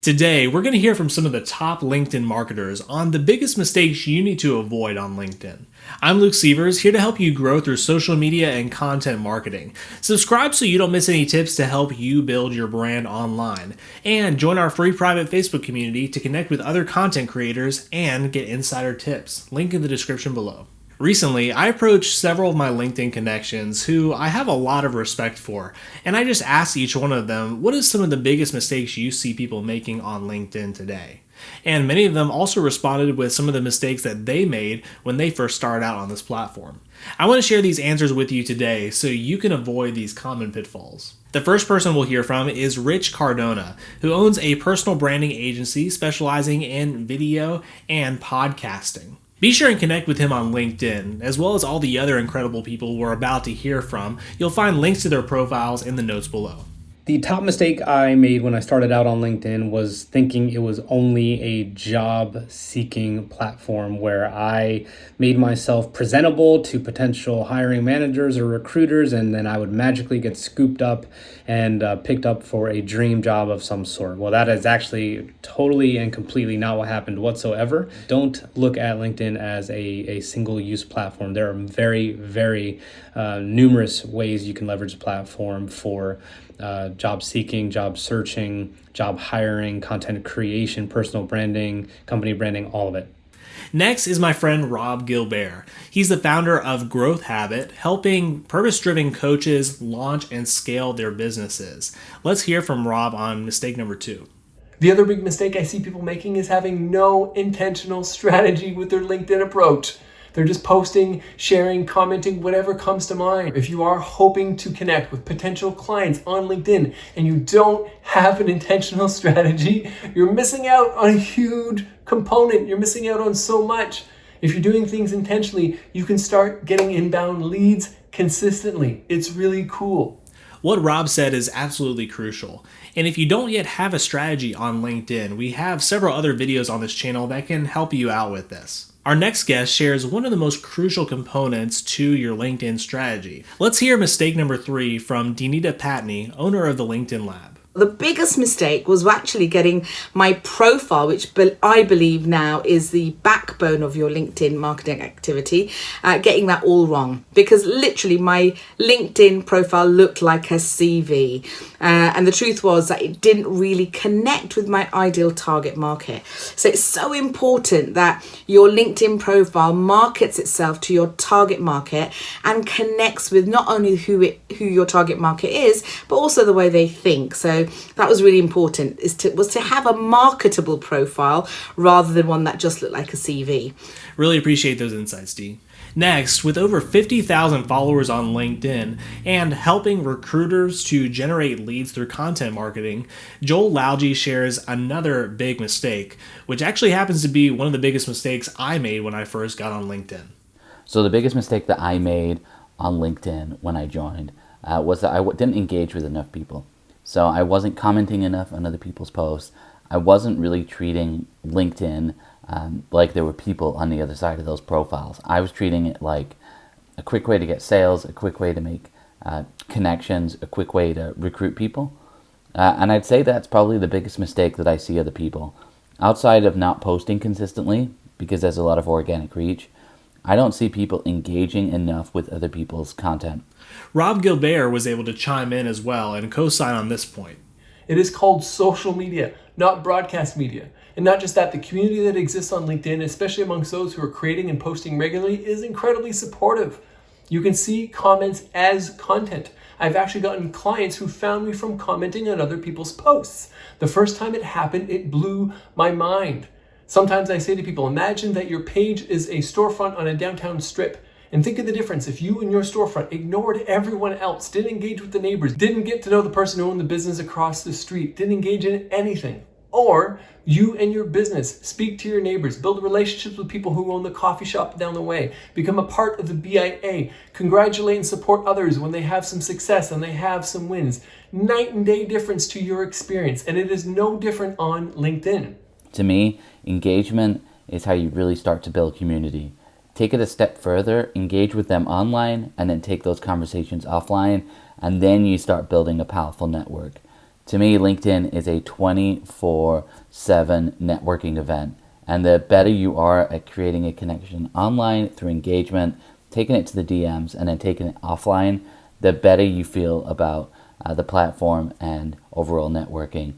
Today, we're going to hear from some of the top LinkedIn marketers on the biggest mistakes you need to avoid on LinkedIn. I'm Luke Sievers, here to help you grow through social media and content marketing. Subscribe so you don't miss any tips to help you build your brand online. And join our free private Facebook community to connect with other content creators and get insider tips. Link in the description below. Recently, I approached several of my LinkedIn connections who I have a lot of respect for, and I just asked each one of them, what is some of the biggest mistakes you see people making on LinkedIn today? And many of them also responded with some of the mistakes that they made when they first started out on this platform. I want to share these answers with you today so you can avoid these common pitfalls. The first person we'll hear from is Cardona, who owns a personal branding agency specializing in video and podcasting. Be sure and connect with him on LinkedIn, as well as all the other incredible people we're about to hear from. You'll find links to their profiles in the notes below. The top mistake I made when I started out on LinkedIn was thinking it was only a job-seeking platform where I made myself presentable to potential hiring managers or recruiters, and then I would magically get scooped up and picked up for a dream job of some sort. Well, that is actually totally and completely not what happened whatsoever. Don't look at LinkedIn as a single-use platform. There are very, very numerous ways you can leverage the platform for job seeking, job searching, job hiring, content creation, personal branding, company branding, all of it. Next is my friend Robb Gilbear. He's the founder of Growth Habit, helping purpose-driven coaches launch and scale their businesses. Let's hear from Robb on mistake number 2. The other big mistake I see people making is having no intentional strategy with their LinkedIn approach. They're just posting, sharing, commenting, whatever comes to mind. If you are hoping to connect with potential clients on LinkedIn and you don't have an intentional strategy, you're missing out on a huge component. You're missing out on so much. If you're doing things intentionally, you can start getting inbound leads consistently. It's really cool. What Robb said is absolutely crucial. And if you don't yet have a strategy on LinkedIn, we have several other videos on this channel that can help you out with this. Our next guest shares one of the most crucial components to your LinkedIn strategy. Let's hear mistake number 3 from Deenita Pattni, owner of the LinkedIn Lab. The biggest mistake was actually getting my profile, which I believe now is the backbone of your LinkedIn marketing activity, getting that all wrong. Because literally my LinkedIn profile looked like a CV. And the truth was that it didn't really connect with my ideal target market. So it's so important that your LinkedIn profile markets itself to your target market and connects with not only who your target market is, but also the way they think. So that was really important, was to have a marketable profile rather than one that just looked like a CV. Really appreciate those insights, Dee. Next, with over 50,000 followers on LinkedIn and helping recruiters to generate leads through content marketing, Lalgee shares another big mistake, which actually happens to be one of the biggest mistakes I made when I first got on LinkedIn. So the biggest mistake that I made on LinkedIn when I joined was that I didn't engage with enough people. So I wasn't commenting enough on other people's posts. I wasn't really treating LinkedIn like there were people on the other side of those profiles. I was treating it like a quick way to get sales, a quick way to make connections, a quick way to recruit people. And I'd say that's probably the biggest mistake that I see other people. Outside of not posting consistently, because there's a lot of organic reach, I don't see people engaging enough with other people's content. Robb Gilbear was able to chime in as well and co-sign on this point. It is called social media, not broadcast media. And not just that, the community that exists on LinkedIn, especially amongst those who are creating and posting regularly, is incredibly supportive. You can see comments as content. I've actually gotten clients who found me from commenting on other people's posts. The first time it happened, it blew my mind. Sometimes I say to people, imagine that your page is a storefront on a downtown strip. And think of the difference if you and your storefront ignored everyone else, didn't engage with the neighbors, didn't get to know the person who owned the business across the street, didn't engage in anything. Or you and your business speak to your neighbors, build relationships with people who own the coffee shop down the way, become a part of the BIA, congratulate and support others when they have some success and they have some wins. Night and day difference to your experience, and it is no different on LinkedIn. To me, engagement is how you really start to build community. Take it a step further, engage with them online, and then take those conversations offline, and then you start building a powerful network. To me, LinkedIn is a 24/7 networking event. And the better you are at creating a connection online through engagement, taking it to the DMs, and then taking it offline, the better you feel about the platform and overall networking.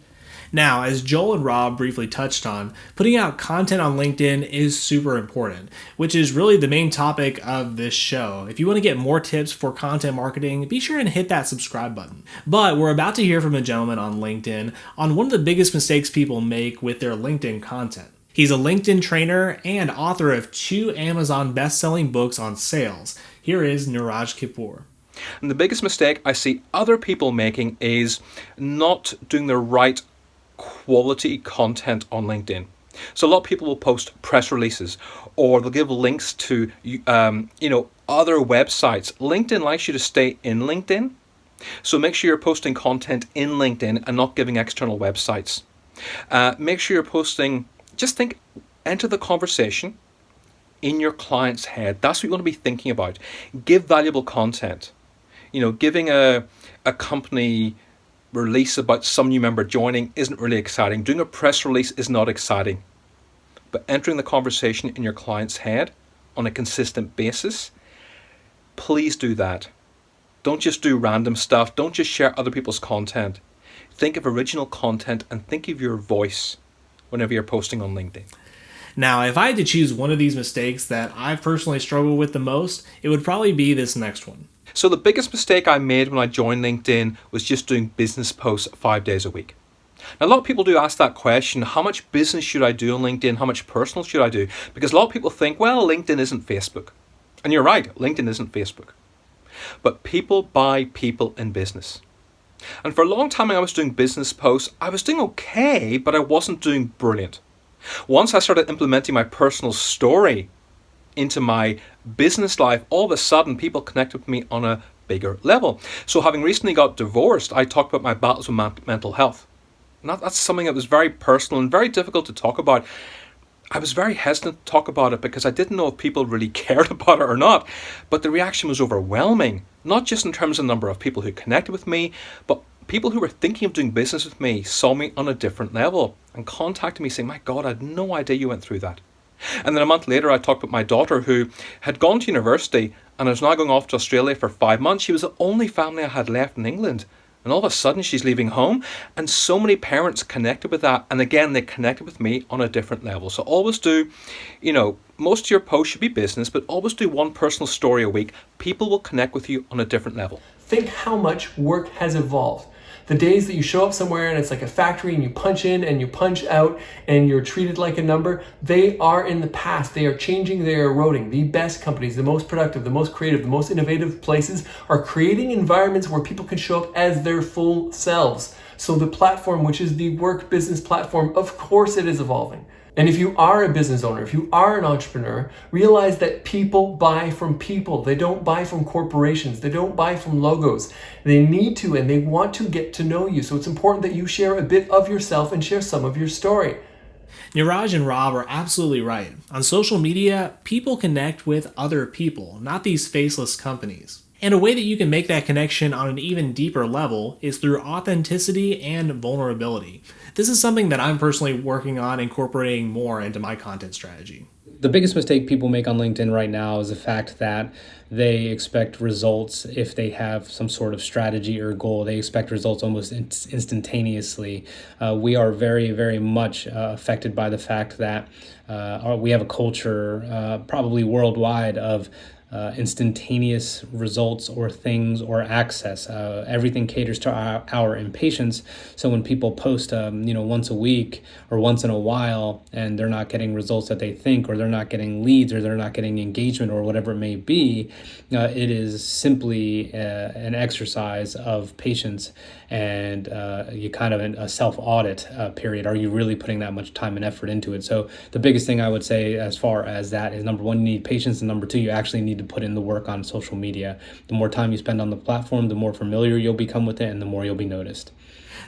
Now, as Joel and Rob briefly touched on, putting out content on LinkedIn is super important, which is really the main topic of this show. If you want to get more tips for content marketing, be sure and hit that subscribe button. But we're about to hear from a gentleman on LinkedIn on one of the biggest mistakes people make with their LinkedIn content. He's a LinkedIn trainer and author of 2 Amazon best-selling books on sales. Here is Niraj Kapur. And the biggest mistake I see other people making is not doing the right quality content on LinkedIn. So a lot of people will post press releases, or they'll give links to other websites. LinkedIn likes you to stay in LinkedIn, so make sure you're posting content in LinkedIn and not giving external websites. Make sure you're posting. Enter the conversation in your client's head. That's what you want to be thinking about. Give valuable content. Giving a company release about some new member joining isn't really exciting. Doing a press release is not exciting. But entering the conversation in your client's head on a consistent basis, please do that. Don't just do random stuff. Don't just share other people's content. Think of original content and think of your voice whenever you're posting on LinkedIn. Now, if I had to choose one of these mistakes that I personally struggle with the most, it would probably be this next one. So the biggest mistake I made when I joined LinkedIn was just doing business posts 5 days a week. Now, a lot of people do ask that question, how much business should I do on LinkedIn? How much personal should I do? Because a lot of people think, well, LinkedIn isn't Facebook. And you're right, LinkedIn isn't Facebook. But people buy people in business. And for a long time when I was doing business posts, I was doing okay, but I wasn't doing brilliant. Once I started implementing my personal story into my business life, all of a sudden people connected with me on a bigger level. So having recently got divorced, I talked about my battles with mental health. And that's something that was very personal and very difficult to talk about. I was very hesitant to talk about it because I didn't know if people really cared about it or not. But the reaction was overwhelming, not just in terms of the number of people who connected with me, but people who were thinking of doing business with me saw me on a different level and contacted me saying, my God, I had no idea you went through that. And then a month later, I talked with my daughter who had gone to university and is now going off to Australia for 5 months. She was the only family I had left in England. And all of a sudden, she's leaving home. And so many parents connected with that. And again, they connected with me on a different level. So always do, most of your posts should be business, but always do one personal story a week. People will connect with you on a different level. Think how much work has evolved. The days that you show up somewhere and it's like a factory and you punch in and you punch out and you're treated like a number, they are in the past. They are changing, they are eroding. The best companies, the most productive, the most creative, the most innovative places are creating environments where people can show up as their full selves. So the platform, which is the work business platform, of course it is evolving. And if you are a business owner, if you are an entrepreneur, realize that people buy from people. They don't buy from corporations. They don't buy from logos. They need to and they want to get to know you. So it's important that you share a bit of yourself and share some of your story. Niraj and Rob are absolutely right. On social media, people connect with other people, not these faceless companies. And a way that you can make that connection on an even deeper level is through authenticity and vulnerability. This is something that I'm personally working on incorporating more into my content strategy. The biggest mistake people make on LinkedIn right now is the fact that they expect results if they have some sort of strategy or goal. They expect results almost instantaneously. We are very, very much affected by the fact that we have a culture, probably worldwide, of instantaneous results or things or access. Everything caters to our impatience. So when people post, once a week or once in a while, and they're not getting results that they think, or they're not getting leads, or they're not getting engagement, or whatever it may be, it is simply an exercise of patience and you kind of a self-audit period. Are you really putting that much time and effort into it? So the biggest thing I would say as far as that is, number one, you need patience, and number two, you actually need to put in the work on social media. The more time you spend on the platform, the more familiar you'll become with it, and the more you'll be noticed.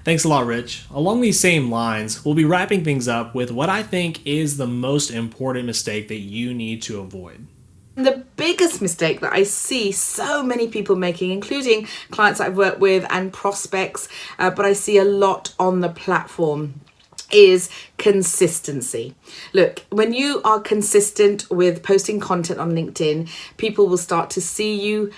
Thanks a lot, Rich. Along these same lines, we'll be wrapping things up with what I think is the most important mistake that you need to avoid. The biggest mistake that I see so many people making, including clients I've worked with and prospects, but I see a lot on the platform, is consistency. Look, when you are consistent with posting content on LinkedIn, people will start to see you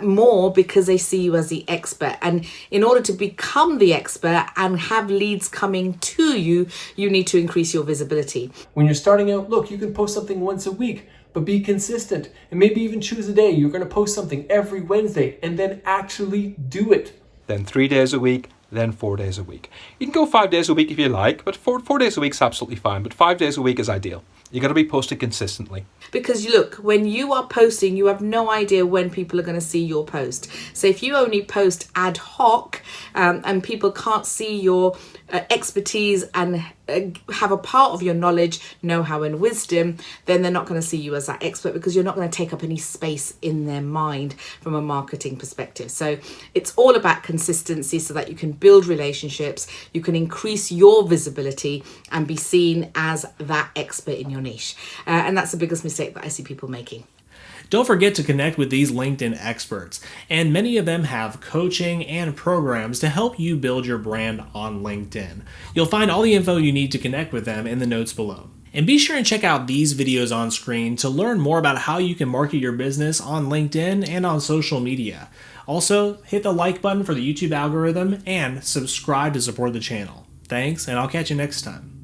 more because they see you as the expert. And in order to become the expert and have leads coming to you, you need to increase your visibility. When you're starting out, look, you can post something once a week, but be consistent and maybe even choose a day. You're going to post something every Wednesday and then actually do it. Then 3 days a week, then 4 days a week. You can go 5 days a week if you like, but four days a week is absolutely fine. But 5 days a week is ideal. You got to be posted consistently. Because look, when you are posting, you have no idea when people are going to see your post. So if you only post ad hoc and people can't see your expertise and have a part of your knowledge, know-how and wisdom, then they're not going to see you as that expert because you're not going to take up any space in their mind from a marketing perspective. So it's all about consistency so that you can build relationships, you can increase your visibility and be seen as that expert in your niche. And that's the biggest mistake that I see people making. Don't forget to connect with these LinkedIn experts, and many of them have coaching and programs to help you build your brand on LinkedIn. You'll find all the info you need to connect with them in the notes below. And be sure and check out these videos on screen to learn more about how you can market your business on LinkedIn and on social media. Also, hit the like button for the YouTube algorithm and subscribe to support the channel. Thanks, and I'll catch you next time.